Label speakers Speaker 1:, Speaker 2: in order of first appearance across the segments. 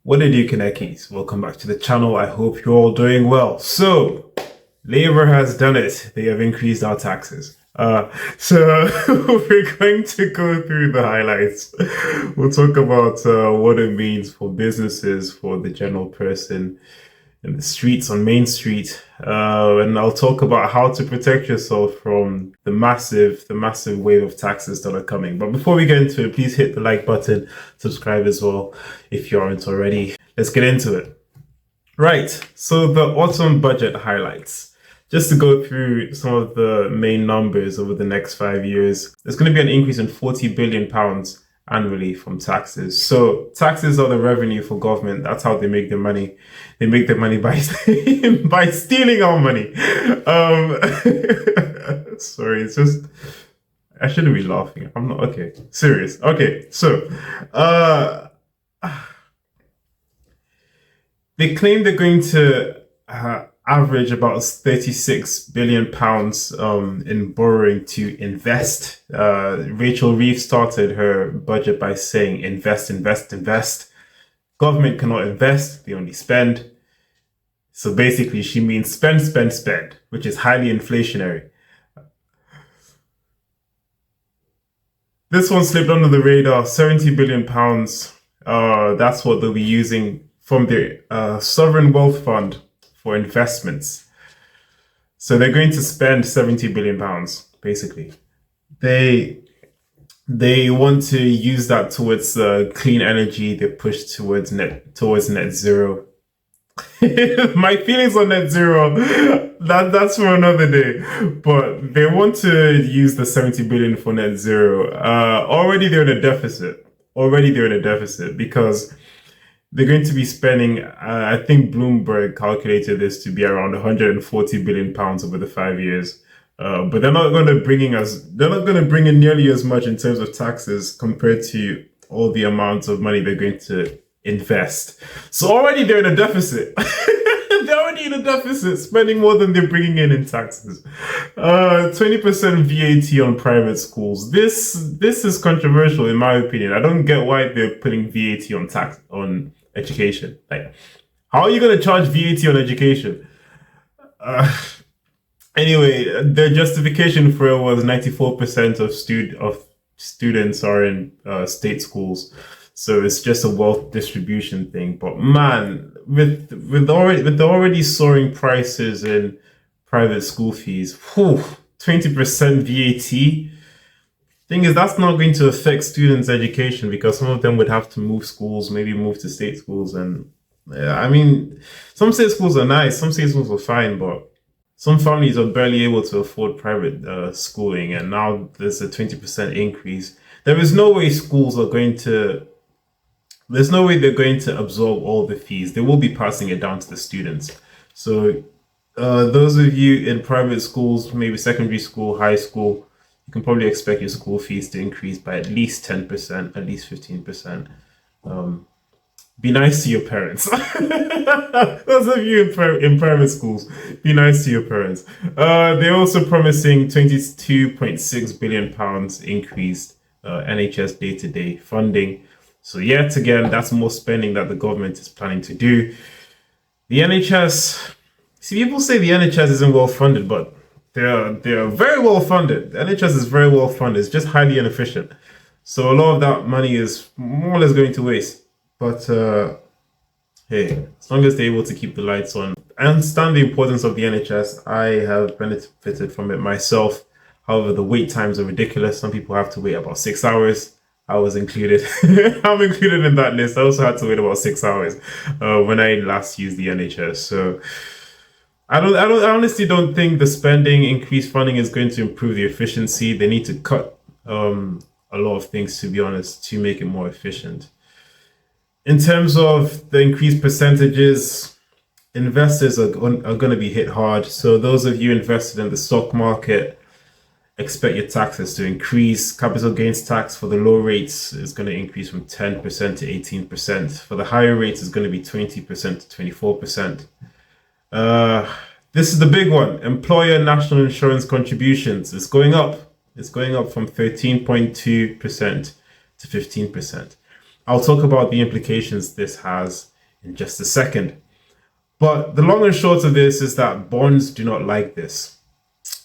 Speaker 1: What do, Kanekis? Welcome back to the channel. I hope you're all doing well. So, Labour has done it. They have increased our taxes. So we're going to go through the highlights. We'll talk about what it means for businesses, for the general person in the streets, on Main Street, and I'll talk about how to protect yourself from the massive wave of taxes that are coming. But before we get into it, please hit the like button, subscribe as well if you aren't already. Let's get into it. Right, so the autumn budget highlights. Just to go through some of the main numbers over the next 5 years, there's going to be an increase in £40 billion annually from taxes. So taxes are the revenue for government. That's how they make their money. They make their money by by stealing our money. Sorry, it's just I shouldn't be laughing. I'm not okay. Serious. Okay, so they claim they're going to average about £36 billion in borrowing to invest. Rachel Reeves started her budget by saying invest, invest, invest. Government cannot invest, they only spend. So basically she means spend, spend, spend, which is highly inflationary. This one slipped under the radar, £70 billion. That's what they'll be using from the Sovereign Wealth Fund for investments. So they're going to spend £70 billion, basically. They want to use that towards clean energy. They push towards net zero. My feelings on net zero, that's for another day. But they want to use the 70 billion for net zero. Already they're in a deficit. Because they're going to be spending, I think Bloomberg calculated this to be around £140 billion over the 5 years. But they're not going to bring in nearly as much in terms of taxes compared to all the amounts of money they're going to invest. So already they're in a deficit. They're already in a deficit, spending more than they're bringing in taxes. 20% VAT on private schools. This is controversial in my opinion. I don't get why they're putting VAT on education. Like, how are you going to charge VAT on education? Anyway, their justification for it was 94% of students are in state schools. So it's just a wealth distribution thing. But man, with the already soaring prices in private school fees, 20% VAT. Thing is, that's not going to affect students' education because some of them would have to move schools, maybe move to state schools. And I mean, some state schools are nice, some state schools are fine, but some families are barely able to afford private schooling. And now there's a 20% increase. There's no way they're going to absorb all the fees. They will be passing it down to the students. So those of you in private schools, maybe secondary school, high school, you can probably expect your school fees to increase by at least 10%, at least 15%. Be nice to your parents. Those of you in private schools, be nice to your parents. They're also promising £22.6 billion increased NHS day-to-day funding. So yet again, that's more spending that the government is planning to do. The NHS, people say the NHS isn't well funded, but they're very well funded. The NHS is very well funded. It's just highly inefficient. So a lot of that money is more or less going to waste. But hey, as long as they're able to keep the lights on, I understand the importance of the NHS. I have benefited from it myself. However, the wait times are ridiculous. Some people have to wait about 6 hours. I was included. I'm included in that list. I also had to wait about 6 hours when I last used the NHS. So I honestly don't think the increased funding is going to improve the efficiency. They need to cut a lot of things, to be honest, to make it more efficient. In terms of the increased percentages, investors are going to be hit hard. So those of you invested in the stock market, expect your taxes to increase. Capital gains tax for the low rates is going to increase from 10% to 18%. For the higher rates, it's going to be 20% to 24%. This is the big one. Employer national insurance contributions is going up. It's going up from 13.2% to 15%. I'll talk about the implications this has in just a second. But the long and short of this is that bonds do not like this.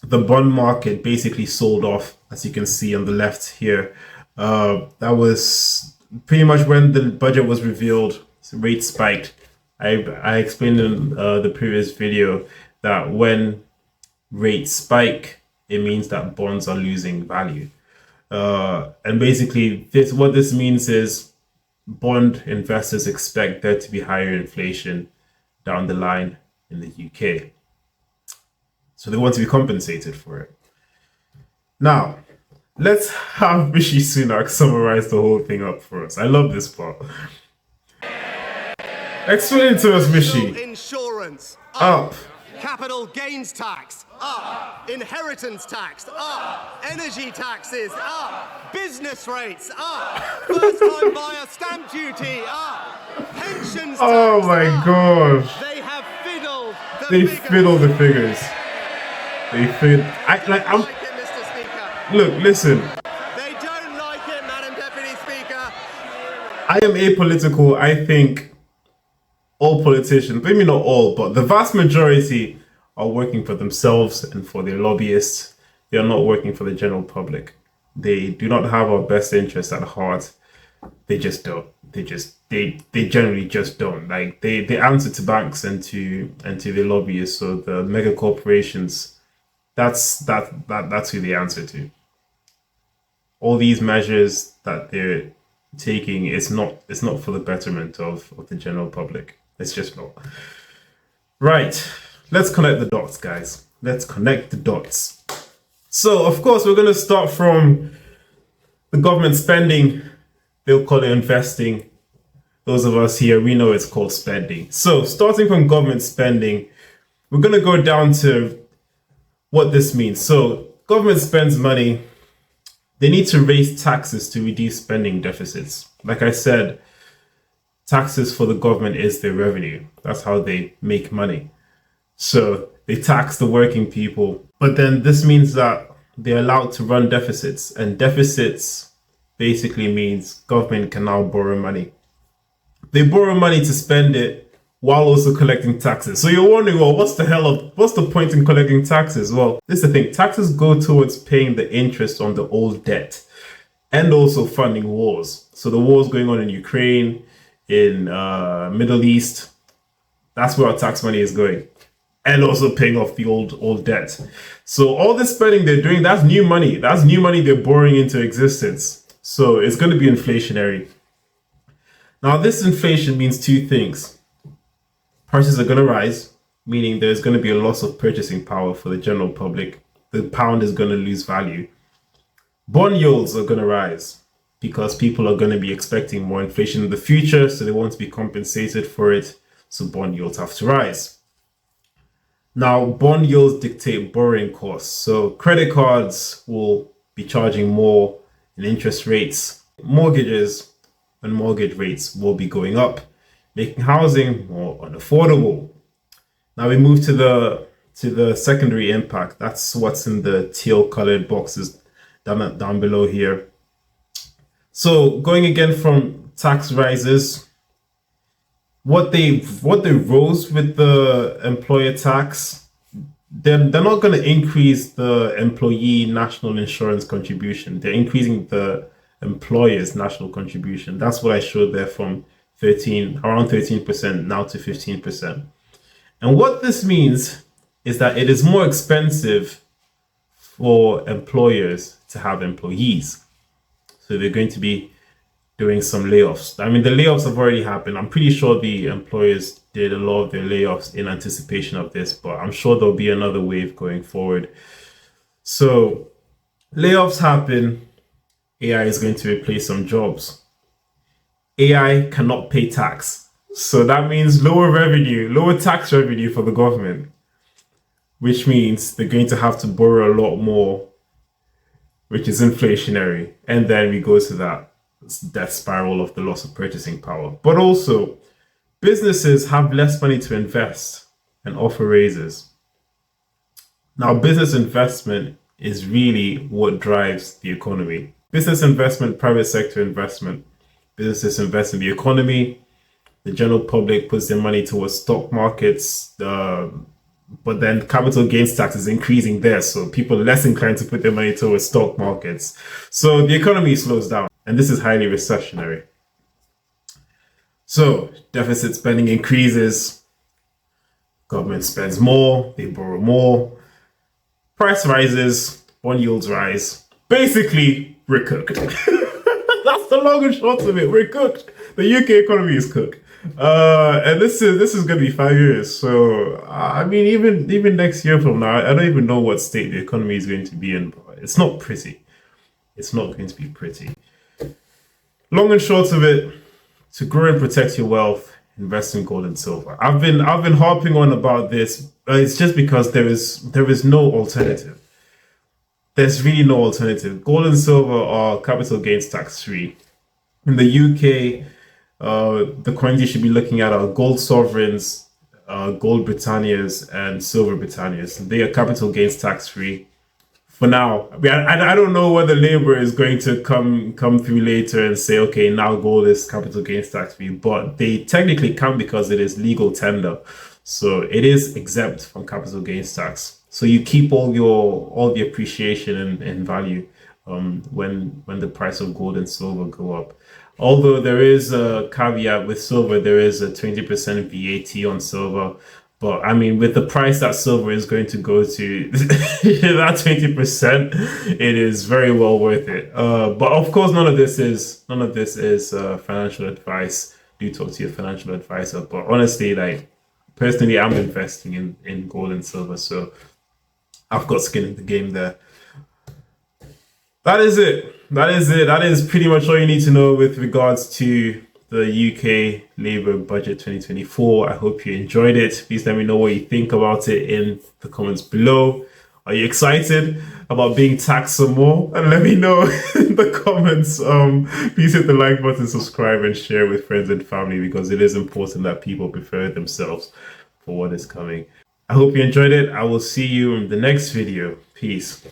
Speaker 1: The bond market basically sold off, as you can see on the left here. That was pretty much when the budget was revealed. So rates spiked. I explained in the previous video that when rates spike, it means that bonds are losing value. And basically, what this means is bond investors expect there to be higher inflation down the line in the UK. So they want to be compensated for it. Now, let's have Rishi Sunak summarize the whole thing up for us. I love this part. Explain it to us, Rishi.
Speaker 2: Insurance
Speaker 1: Up.
Speaker 2: Capital gains tax up. Inheritance tax up. Energy taxes up. Business rates up. First time buyer stamp duty up. Pensions tax
Speaker 1: Oh my
Speaker 2: up.
Speaker 1: gosh.
Speaker 2: They have fiddled the
Speaker 1: They
Speaker 2: figures.
Speaker 1: fiddle the figures. They fiddle.
Speaker 2: They don't like it, Mr. Speaker.
Speaker 1: Look, listen.
Speaker 2: They don't like it, Madam Deputy Speaker.
Speaker 1: I am apolitical. I think all politicians, maybe not all, but the vast majority are working for themselves and for their lobbyists. They are not working for the general public. They do not have our best interests at heart. They just don't. They generally just don't. Like they answer to banks and to the lobbyists. So the mega corporations, that's who they answer to. All these measures that they're taking it's not for the betterment of the general public. It's just not. Right. Let's connect the dots, guys. Let's connect the dots. So, of course, we're going to start from the government spending. They'll call it investing. Those of us here, we know it's called spending. So, starting from government spending, we're going to go down to what this means. So, government spends money. They need to raise taxes to reduce spending deficits. Like I said, taxes for the government is their revenue. That's how they make money. So they tax the working people. But then this means that they're allowed to run deficits. And deficits basically means government can now borrow money. They borrow money to spend it while also collecting taxes. So you're wondering, well, what's the point in collecting taxes? Well, this is the thing. Taxes go towards paying the interest on the old debt and also funding wars. So the wars going on in Ukraine, in Middle East, that's where our tax money is going. And also paying off the old debt. So all this spending they're doing, that's new money. That's new money they're borrowing into existence. So it's going to be inflationary. Now, this inflation means two things. Prices are going to rise, meaning there's going to be a loss of purchasing power for the general public. The pound is going to lose value. Bond yields are going to rise because people are going to be expecting more inflation in the future, so they want to be compensated for it. So bond yields have to rise. Now, bond yields dictate borrowing costs. So credit cards will be charging more in interest rates. Mortgages and mortgage rates will be going up, making housing more unaffordable. Now we move to the secondary impact. That's what's in the teal colored boxes down below here. So going again from tax rises, what they rose with the employer tax, they're not going to increase the employee national insurance contribution. They're increasing the employer's national contribution. That's what I showed there, from around 13% now to 15%. And what this means is that it is more expensive for employers to have employees. So they're going to be doing some layoffs. I mean, the layoffs have already happened. I'm pretty sure the employers did a lot of their layoffs in anticipation of this, but I'm sure there'll be another wave going forward. So layoffs happen. AI is going to replace some jobs. AI cannot pay tax. So that means lower tax revenue for the government, which means they're going to have to borrow a lot more, which is inflationary. And then we go to that death spiral of the loss of purchasing power. But also, businesses have less money to invest and offer raises. Now, business investment is really what drives the economy. Business investment, private sector investment. Businesses invest in the economy. The general public puts their money towards stock markets, but then capital gains tax is increasing there, so people are less inclined to put their money towards stock markets. So the economy slows down, and this is highly recessionary. So deficit spending increases, government spends more, they borrow more, price rises, bond yields rise. Basically, we're cooked. That's the long and short of it. We're cooked. The UK economy is cooked. And this is gonna be 5 years. So I mean, even next year from now, I don't even know what state the economy is going to be in. But it's not pretty. It's not going to be pretty. Long and short of it, to grow and protect your wealth, invest in gold and silver. I've been harping on about this. It's just because there is no alternative. There's really no alternative. Gold and silver are capital gains tax free. In the UK, the coins you should be looking at are gold sovereigns, gold Britannias, and silver Britannias. They are capital gains tax free for now. I mean, I don't know whether Labour is going to come through later and say, okay, now gold is capital gains tax free, but they technically can because it is legal tender, so it is exempt from capital gains tax. So you keep all the appreciation and value when the price of gold and silver go up. Although there is a caveat with silver, there is a 20% VAT on silver. But I mean, with the price that silver is going to go to, that 20%, it is very well worth it. But of course, none of this is financial advice. Do talk to your financial advisor. But honestly, like personally, I'm investing in gold and silver, so I've got skin in the game there. That is it. That is pretty much all you need to know with regards to the UK Labour Budget 2024. I hope you enjoyed it. Please let me know what you think about it in the comments below. Are you excited about being taxed some more? And let me know in the comments. Please hit the like button, subscribe, and share with friends and family, because it is important that people prepare themselves for what is coming. I hope you enjoyed it. I will see you in the next video. Peace.